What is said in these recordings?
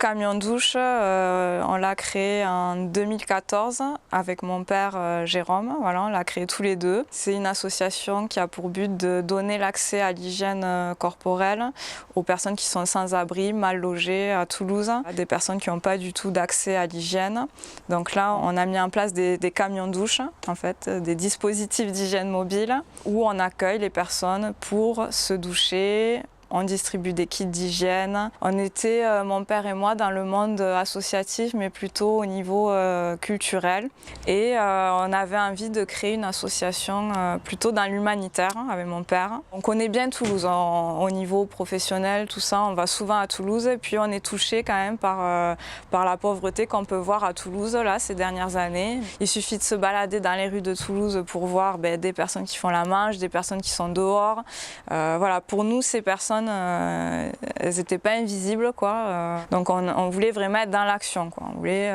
camion douche, on l'a créé en 2014 avec mon père Jérôme. Voilà, on l'a créé tous les deux. C'est une association qui a pour but de donner l'accès à l'hygiène corporelle aux personnes qui sont sans abri, mal logées à Toulouse, des personnes qui n'ont pas du tout d'accès à l'hygiène. Donc là, on a mis en place des camions douche, en fait, des dispositifs d'hygiène mobile où on accueille les personnes pour se doucher. On distribue des kits d'hygiène. On était, mon père et moi, dans le monde associatif, mais plutôt au niveau culturel. Et on avait envie de créer une association plutôt dans l'humanitaire avec mon père. On connaît bien Toulouse au niveau professionnel, tout ça. On va souvent à Toulouse et puis on est touché quand même par la pauvreté qu'on peut voir à Toulouse là, ces dernières années. Il suffit de se balader dans les rues de Toulouse pour voir des personnes qui font la manche, des personnes qui sont dehors. Voilà, pour nous, ces personnes, elles n'étaient pas invisibles, quoi. Donc on voulait vraiment être dans l'action, quoi. On voulait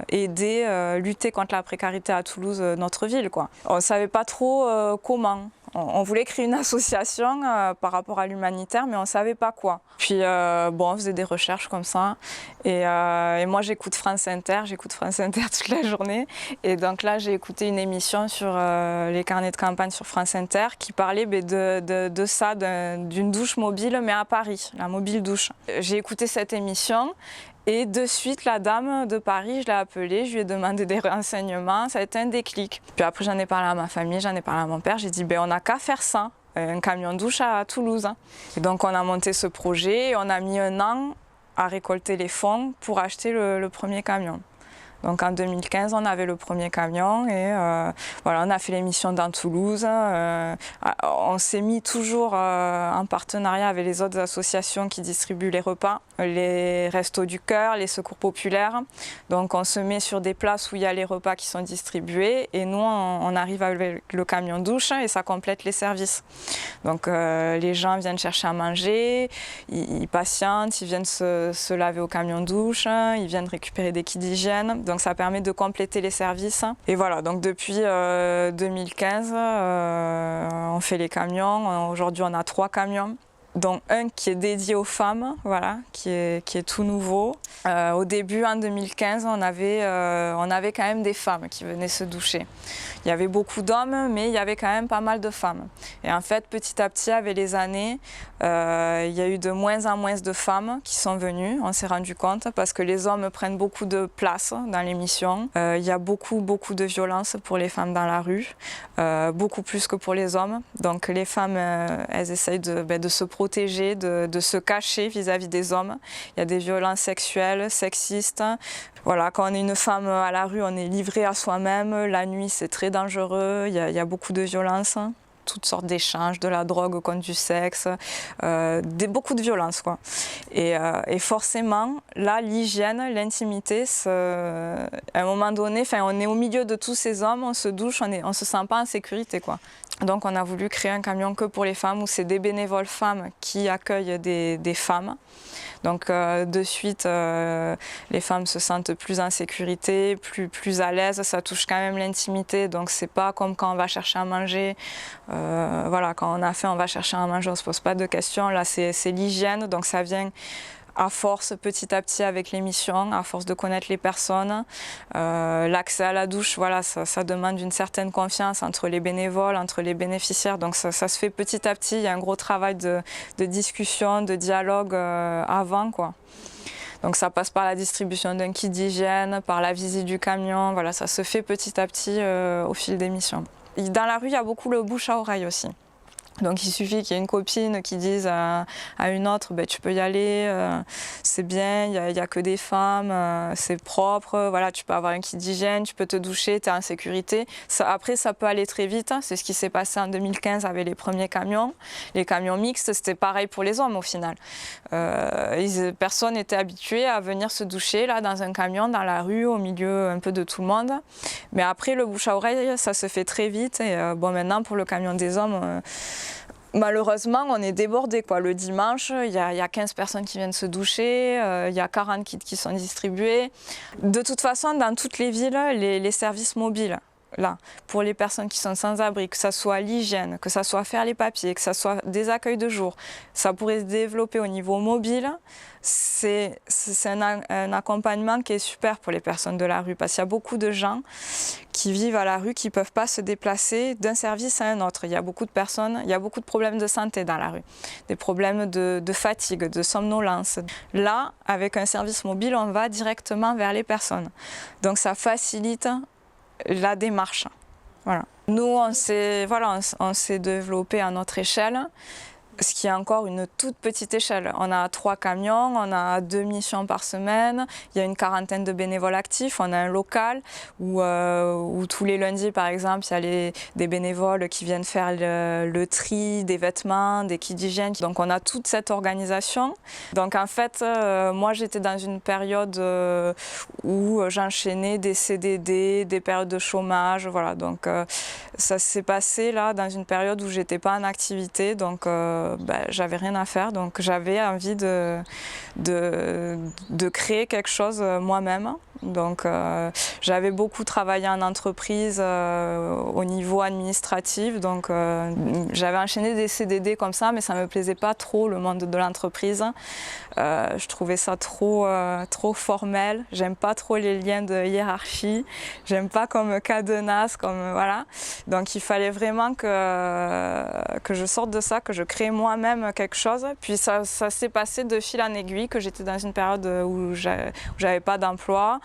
aider, lutter contre la précarité à Toulouse, notre ville, quoi. On ne savait pas trop comment. On voulait créer une association par rapport à l'humanitaire, mais on ne savait pas quoi. Puis bon, on faisait des recherches comme ça. Et moi, j'écoute France Inter toute la journée. Et donc là, j'ai écouté une émission sur les carnets de campagne sur France Inter qui parlait de ça, d'une douche mobile, mais à Paris, la mobile douche. J'ai écouté cette émission. Et de suite, la dame de Paris, je l'ai appelée, je lui ai demandé des renseignements, ça a été un déclic. Puis après, j'en ai parlé à ma famille, j'en ai parlé à mon père, j'ai dit, on n'a qu'à faire ça, un camion douche à Toulouse. Et donc, on a monté ce projet et on a mis 1 an à récolter les fonds pour acheter le premier camion. Donc en 2015, on avait le premier camion et voilà, on a fait l'émission dans Toulouse. On s'est mis toujours en partenariat avec les autres associations qui distribuent les repas, les Restos du Cœur, les Secours Populaires. Donc on se met sur des places où il y a les repas qui sont distribués et nous, on arrive avec le camion douche et ça complète les services. Donc les gens viennent chercher à manger, ils patientent, ils viennent se laver au camion douche, ils viennent récupérer des kits d'hygiène. Donc ça permet de compléter les services. Et voilà, donc depuis 2015, on fait les camions. Aujourd'hui, on a 3 camions, dont un qui est dédié aux femmes, voilà, qui est tout nouveau. Au début, en 2015, on avait quand même des femmes qui venaient se doucher. Il y avait beaucoup d'hommes, mais il y avait quand même pas mal de femmes. Et en fait, petit à petit, avec les années, il y a eu de moins en moins de femmes qui sont venues, on s'est rendu compte, parce que les hommes prennent beaucoup de place dans l'émission. Il y a beaucoup de violence pour les femmes dans la rue, beaucoup plus que pour les hommes. Donc les femmes, elles essayent de se protéger, de se cacher vis-à-vis des hommes. Il y a des violences sexuelles, sexistes. Voilà, quand on est une femme à la rue, on est livré à soi-même. La nuit, c'est très dangereux. Il y a beaucoup de violences, toutes sortes d'échanges, de la drogue contre du sexe, beaucoup de violence, quoi. Et forcément, là, l'hygiène, l'intimité, à un moment donné, on est au milieu de tous ces hommes, on se douche, on se sent pas en sécurité, quoi. Donc on a voulu créer un camion que pour les femmes, où c'est des bénévoles femmes qui accueillent des femmes. Donc de suite, les femmes se sentent plus en sécurité, plus à l'aise, ça touche quand même l'intimité, donc c'est pas comme quand on va chercher à manger. Voilà, quand on a faim, on va chercher à manger, on se pose pas de questions. Là, c'est l'hygiène, donc ça vient à force, petit à petit, avec l'émission, à force de connaître les personnes. L'accès à la douche, voilà, ça demande une certaine confiance entre les bénévoles, entre les bénéficiaires. Donc ça se fait petit à petit. Il y a un gros travail de discussion, de dialogue avant, quoi. Donc ça passe par la distribution d'un kit d'hygiène, par la visite du camion. Voilà, ça se fait petit à petit au fil des missions. Dans la rue, il y a beaucoup le bouche à oreille aussi. Donc il suffit qu'il y ait une copine qui dise à une autre, tu peux y aller, c'est bien, il y a que des femmes, c'est propre, voilà, tu peux avoir un kit d'hygiène, tu peux te doucher, tu es en sécurité. Après, ça peut aller très vite, c'est ce qui s'est passé en 2015 avec les premiers camions. Les camions mixtes, c'était pareil pour les hommes au final. Personne n'était habitué à venir se doucher là, dans un camion, dans la rue, au milieu un peu de tout le monde. Mais après, le bouche à oreille, ça se fait très vite. Et bon, maintenant, pour le camion des hommes, malheureusement, on est débordé, quoi. Le dimanche, il y a 15 personnes qui viennent se doucher, il y a 40 kits qui sont distribués. De toute façon, dans toutes les villes, les services mobiles là, pour les personnes qui sont sans abri, que ce soit l'hygiène, que ce soit faire les papiers, que ce soit des accueils de jour, ça pourrait se développer au niveau mobile. C'est un accompagnement qui est super pour les personnes de la rue, parce qu'il y a beaucoup de gens qui vivent à la rue qui ne peuvent pas se déplacer d'un service à un autre. Il y a beaucoup de personnes, il y a beaucoup de problèmes de santé dans la rue, des problèmes de fatigue, de somnolence. Là, avec un service mobile, on va directement vers les personnes. Donc ça facilite la démarche. Voilà. Nous, on s'est développé à notre échelle, ce qui est encore une toute petite échelle. On a 3 camions, on a 2 missions par semaine, il y a une quarantaine de bénévoles actifs, on a un local où tous les lundis, par exemple, il y a des bénévoles qui viennent faire le tri des vêtements, des kits d'hygiène. Donc on a toute cette organisation. Donc en fait, moi j'étais dans une période où j'enchaînais des CDD, des périodes de chômage, voilà. Donc ça s'est passé là dans une période où j'étais pas en activité, donc j'avais rien à faire, donc j'avais envie de créer quelque chose moi-même. Donc j'avais beaucoup travaillé en entreprise au niveau administratif, donc j'avais enchaîné des CDD comme ça, mais ça me plaisait pas trop le monde de l'entreprise. Je trouvais ça trop formel, j'aime pas trop les liens de hiérarchie, j'aime pas comme cadenas, comme voilà. Donc il fallait vraiment que je sorte de ça, que je crée moi-même quelque chose. Puis ça s'est passé de fil en aiguille, que j'étais dans une période où j'avais pas d'emploi,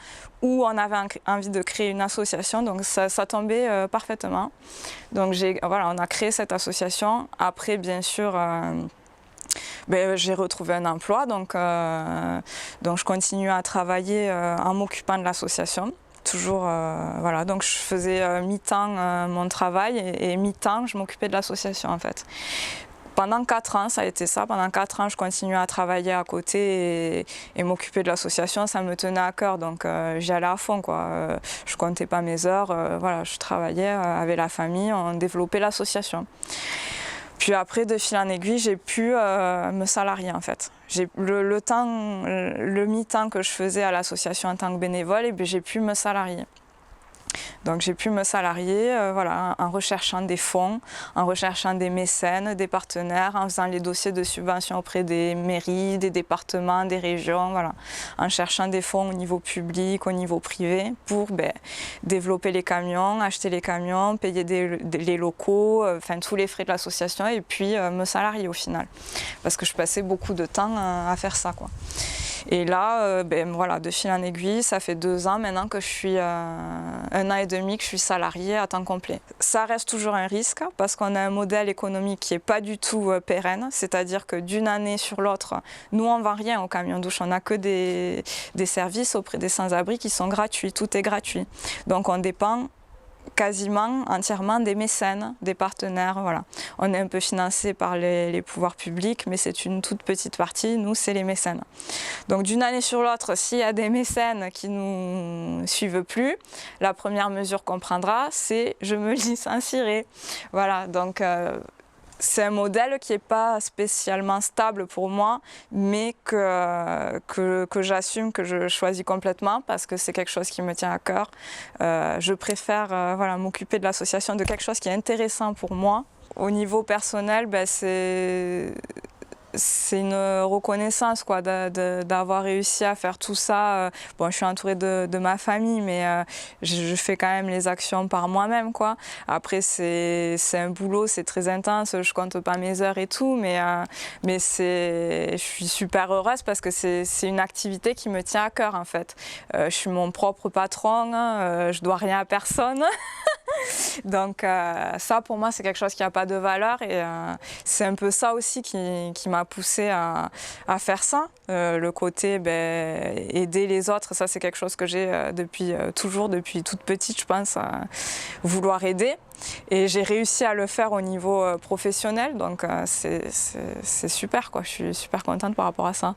où on avait envie de créer une association, donc ça tombait parfaitement. Donc on a créé cette association. Après, bien sûr, j'ai retrouvé un emploi, donc je continue à travailler en m'occupant de l'association. Toujours, voilà, donc je faisais mi-temps mon travail et mi-temps je m'occupais de l'association en fait. Pendant 4 ans, ça a été ça. Pendant 4 ans, je continuais à travailler à côté et m'occuper de l'association. Ça me tenait à cœur, donc j'y allais à fond, quoi. Je comptais pas mes heures. Voilà, je travaillais avec la famille, on développait l'association. Puis après, de fil en aiguille, j'ai pu me salarier en fait. Le mi-temps que je faisais à l'association en tant que bénévole, j'ai pu me salarier. Donc j'ai pu me salarier voilà, en recherchant des fonds, en recherchant des mécènes, des partenaires, en faisant les dossiers de subvention auprès des mairies, des départements, des régions, voilà, en cherchant des fonds au niveau public, au niveau privé pour développer les camions, acheter les camions, payer les locaux, enfin tous les frais de l'association et puis me salarier au final. Parce que je passais beaucoup de temps à faire ça, quoi. Et là, voilà, de fil en aiguille, ça fait 2 ans maintenant que je suis, 1 an et demi que je suis salariée à temps complet. Ça reste toujours un risque parce qu'on a un modèle économique qui n'est pas du tout pérenne, c'est-à-dire que d'une année sur l'autre, nous on ne vend rien au camion douche, on n'a que des services auprès des sans-abri qui sont gratuits, tout est gratuit. Donc on dépend quasiment entièrement des mécènes, des partenaires, voilà. On est un peu financé par les pouvoirs publics, mais c'est une toute petite partie, nous c'est les mécènes. Donc d'une année sur l'autre, s'il y a des mécènes qui ne nous suivent plus, la première mesure qu'on prendra, c'est je me licencierai. Voilà, donc c'est un modèle qui n'est pas spécialement stable pour moi, mais que j'assume, que je choisis complètement parce que c'est quelque chose qui me tient à cœur. Je préfère voilà, m'occuper de l'association, de quelque chose qui est intéressant pour moi. Au niveau personnel, c'est une reconnaissance quoi, d'avoir réussi à faire tout ça. Bon, je suis entourée de ma famille, mais je fais quand même les actions par moi-même, quoi. Après, c'est un boulot, c'est très intense, je compte pas mes heures et tout, mais je suis super heureuse parce que c'est une activité qui me tient à cœur, en fait. Je suis mon propre patron, je dois rien à personne. Donc ça, pour moi, c'est quelque chose qui n'a pas de valeur et c'est un peu ça aussi qui m'a poussée à faire ça. Le côté aider les autres, ça c'est quelque chose que j'ai toujours depuis toute petite, je pense, vouloir aider. Et j'ai réussi à le faire au niveau professionnel, donc c'est super, quoi. Je suis super contente par rapport à ça.